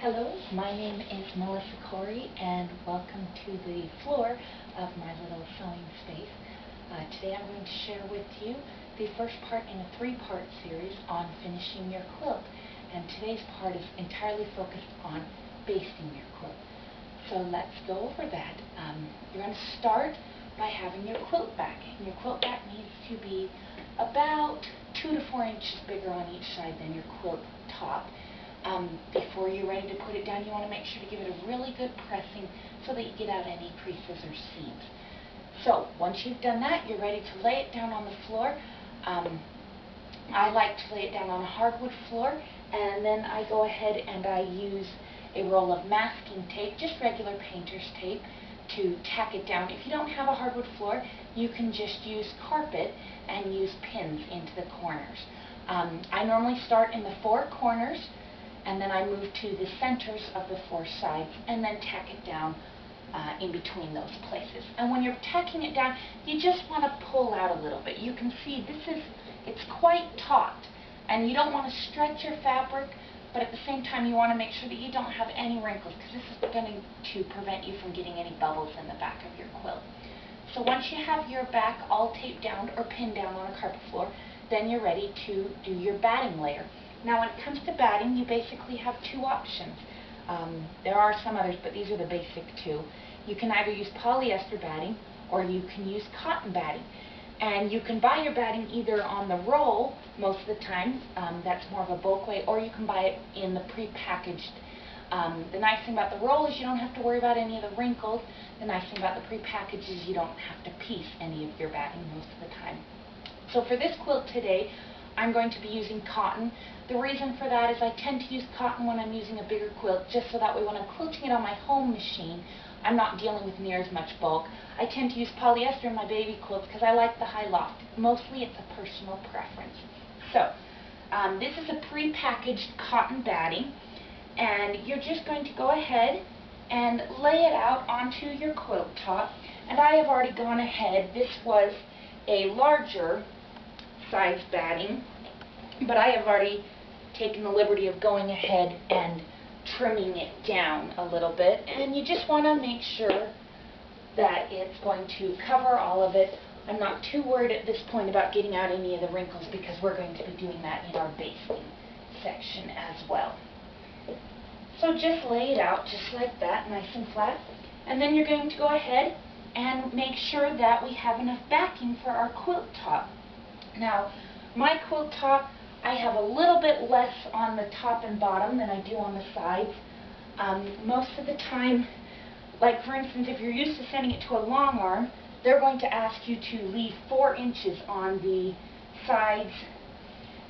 Hello, my name is Melissa Corey and welcome to the floor of my little sewing space. Today I'm going to share with you the first part in a three-part series on finishing your quilt. And today's part is entirely focused on basting your quilt. So let's go over that. You're going to start by having your quilt back. And your quilt back needs to be about 2 to 4 inches bigger on each side than your quilt top. Before you're ready to put it down, you want to make sure to give it a really good pressing so that you get out any creases or seams. So once you've done that, you're ready to lay it down on the floor. I like to lay it down on a hardwood floor, and then I go ahead and I use a roll of masking tape, just regular painter's tape, to tack it down. If you don't have a hardwood floor, you can just use carpet and use pins into the corners. I normally start in the 4 corners, and then I move to the centers of the 4 sides, and then tack it down in between those places. And when you're tacking it down, you just want to pull out a little bit. You can see it's quite taut, and you don't want to stretch your fabric, but at the same time you want to make sure that you don't have any wrinkles, because this is going to prevent you from getting any bubbles in the back of your quilt. So once you have your back all taped down or pinned down on a carpet floor, then you're ready to do your batting layer. Now when it comes to batting, you basically have 2 options. There are some others, but these are the basic 2. You can either use polyester batting or you can use cotton batting. And you can buy your batting either on the roll most of the time, that's more of a bulk way, or you can buy it in the pre-packaged. The nice thing about the roll is you don't have to worry about any of the wrinkles. The nice thing about the pre-packaged is you don't have to piece any of your batting most of the time. So for this quilt today, I'm going to be using cotton. The reason for that is I tend to use cotton when I'm using a bigger quilt, just so that way when I'm quilting it on my home machine, I'm not dealing with near as much bulk. I tend to use polyester in my baby quilts because I like the high loft. Mostly it's a personal preference. So, this is a pre-packaged cotton batting, and you're just going to go ahead and lay it out onto your quilt top. And I have already gone ahead. This was a larger size batting, but I have already taken the liberty of going ahead and trimming it down a little bit, and you just want to make sure that it's going to cover all of it. I'm not too worried at this point about getting out any of the wrinkles because we're going to be doing that in our basting section as well. So just lay it out just like that, nice and flat, and then you're going to go ahead and make sure that we have enough backing for our quilt top. Now, my quilt top, I have a little bit less on the top and bottom than I do on the sides. Most of the time, like for instance, if you're used to sending it to a long arm, they're going to ask you to leave 4 inches on the sides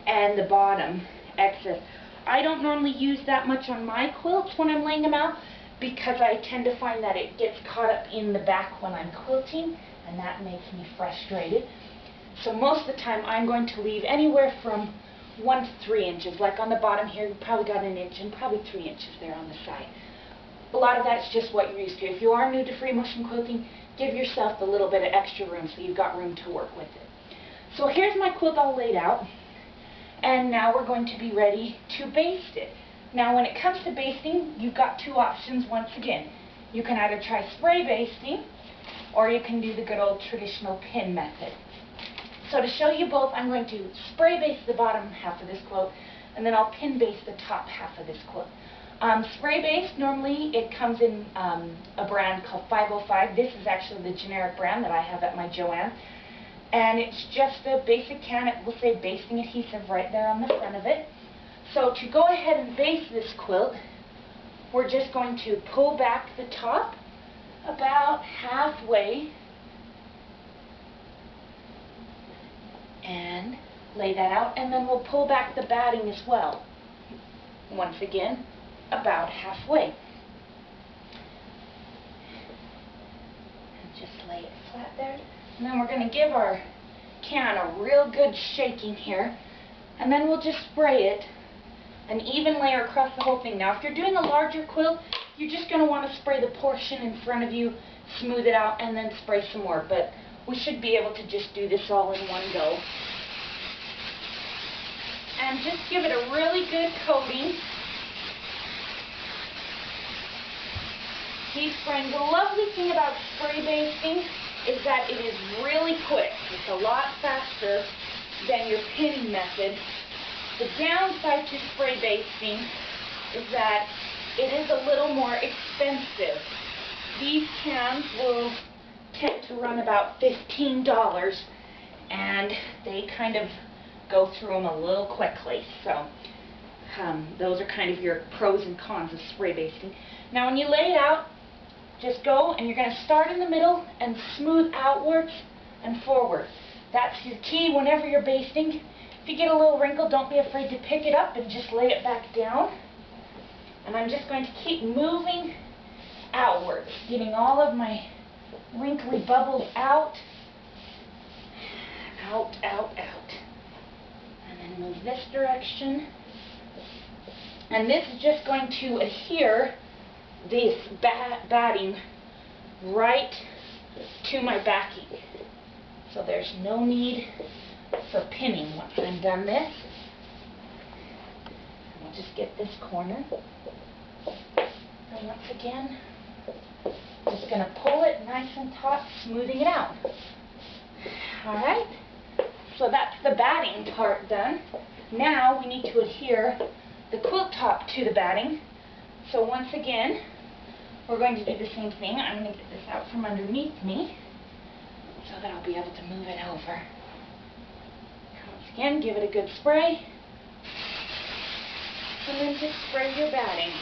and the bottom excess. I don't normally use that much on my quilts when I'm laying them out, because I tend to find that it gets caught up in the back when I'm quilting, and that makes me frustrated. So most of the time I'm going to leave anywhere from 1 to 3 inches. Like on the bottom here, you've probably got 1 inch and probably 3 inches there on the side. A lot of that's just what you're used to. If you are new to free motion quilting, give yourself a little bit of extra room so you've got room to work with it. So here's my quilt all laid out, and now we're going to be ready to baste it. Now when it comes to basting, you've got 2 options once again. You can either try spray basting, or you can do the good old traditional pin method. So to show you both, I'm going to spray baste the bottom half of this quilt, and then I'll pin baste the top half of this quilt. Spray baste, normally it comes in a brand called 505. This is actually the generic brand that I have at my Joann. And it's just a basic can. It will say basting adhesive right there on the front of it. So to go ahead and baste this quilt, we're just going to pull back the top about halfway and lay that out, and then we'll pull back the batting as well. Once again, about halfway. And just lay it flat there. And then we're going to give our can a real good shaking here, and then we'll just spray it an even layer across the whole thing. Now if you're doing a larger quilt, you're just going to want to spray the portion in front of you, smooth it out, and then spray some more. But we should be able to just do this all in one go. And just give it a really good coating keep spraying. The lovely thing about spray basting is that it is really quick. It's a lot faster than your pinning method. The downside to spray basting is that it is a little more expensive. These cans will tend to run about $15, and they kind of go through them a little quickly. So those are kind of your pros and cons of spray basting. Now when you lay it out, just go and you're going to start in the middle and smooth outwards and forward. That's your key whenever you're basting. If you get a little wrinkle, don't be afraid to pick it up and just lay it back down. And I'm just going to keep moving outwards, getting all of my wrinkly bubbles out. Out, out, out. And then move this direction. And this is just going to adhere this batting right to my backing. So there's no need for pinning once I'm done this. I'll just get this corner. And once again, just going to pull it nice and taut, smoothing it out. Alright, so that's the batting part done. Now we need to adhere the quilt top to the batting. So once again, we're going to do the same thing. I'm going to get this out from underneath me so that I'll be able to move it over. Once again, give it a good spray. And then just spray your batting.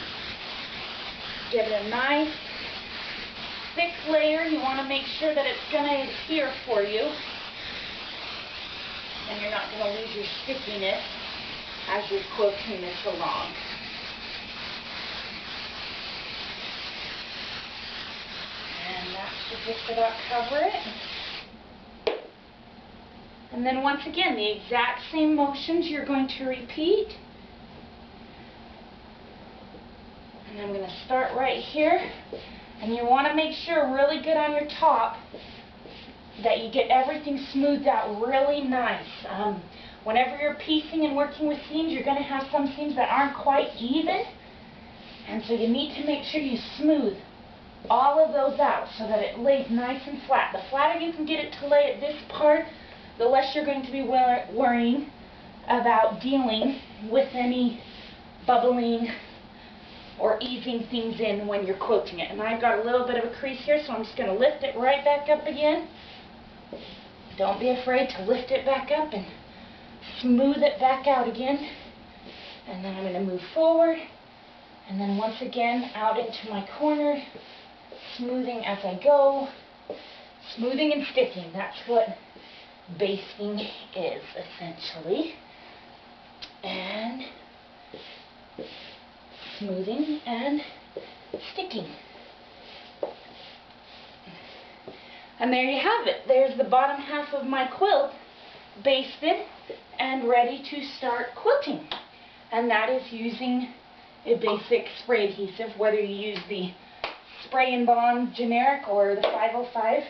Give it a nice thick layer. You want to make sure that it's going to adhere for you. And you're not going to lose your stickiness as you're quilting this along. And that should just about cover it. And then once again, the exact same motions you're going to repeat. And I'm going to start right here. And you want to make sure really good on your top that you get everything smoothed out really nice. Whenever you're piecing and working with seams, you're going to have some seams that aren't quite even. And so you need to make sure you smooth all of those out so that it lays nice and flat. The flatter you can get it to lay at this part, the less you're going to be worrying about dealing with any bubbling or easing things in when you're quilting it. And I've got a little bit of a crease here, so I'm just going to lift it right back up again. Don't be afraid to lift it back up and smooth it back out again. And then I'm going to move forward, and then once again out into my corner, smoothing as I go. Smoothing and sticking, that's what basting is essentially. And smoothing and sticking. And there you have it. There's the bottom half of my quilt basted and ready to start quilting. And that is using a basic spray adhesive, whether you use the spray and bond generic or the 505.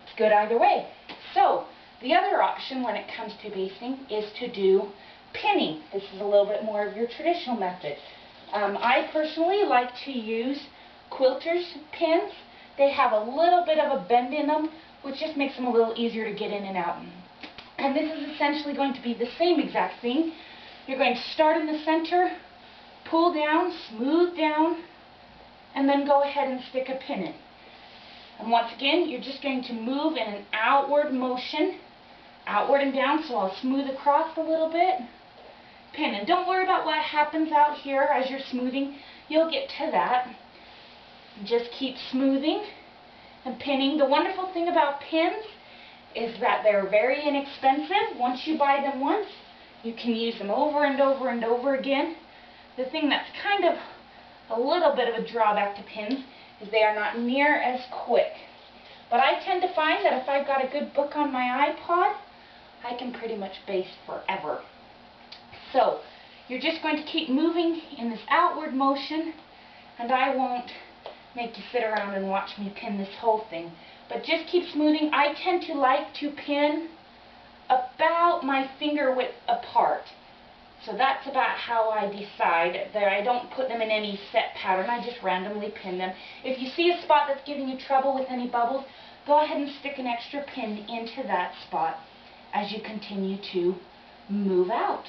It's good either way. So the other option when it comes to basting is to do pinning. This is a little bit more of your traditional method. I personally like to use quilters pins. They have a little bit of a bend in them, which just makes them a little easier to get in and out. And this is essentially going to be the same exact thing. You're going to start in the center, pull down, smooth down, and then go ahead and stick a pin in. And once again, you're just going to move in an outward motion, outward and down, so I'll smooth across a little bit. Pin. And don't worry about what happens out here as you're smoothing. You'll get to that. Just keep smoothing and pinning. The wonderful thing about pins is that they're very inexpensive. Once you buy them once, you can use them over and over and over again. The thing that's kind of a little bit of a drawback to pins is they are not near as quick. But I tend to find that if I've got a good book on my iPod, I can pretty much baste forever. So you're just going to keep moving in this outward motion, and I won't make you sit around and watch me pin this whole thing. But just keep smoothing. I tend to like to pin about my finger width apart. So that's about how I decide. There, I don't put them in any set pattern, I just randomly pin them. If you see a spot that's giving you trouble with any bubbles, go ahead and stick an extra pin into that spot as you continue to move out.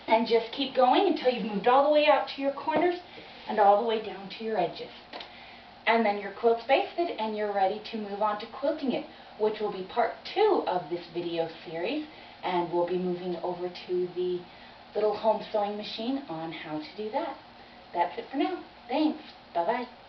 And just keep going until you've moved all the way out to your corners and all the way down to your edges. And then your quilt's basted and you're ready to move on to quilting it, which will be part 2 of this video series, and we'll be moving over to the little home sewing machine on how to do that. That's it for now. Thanks. Bye-bye.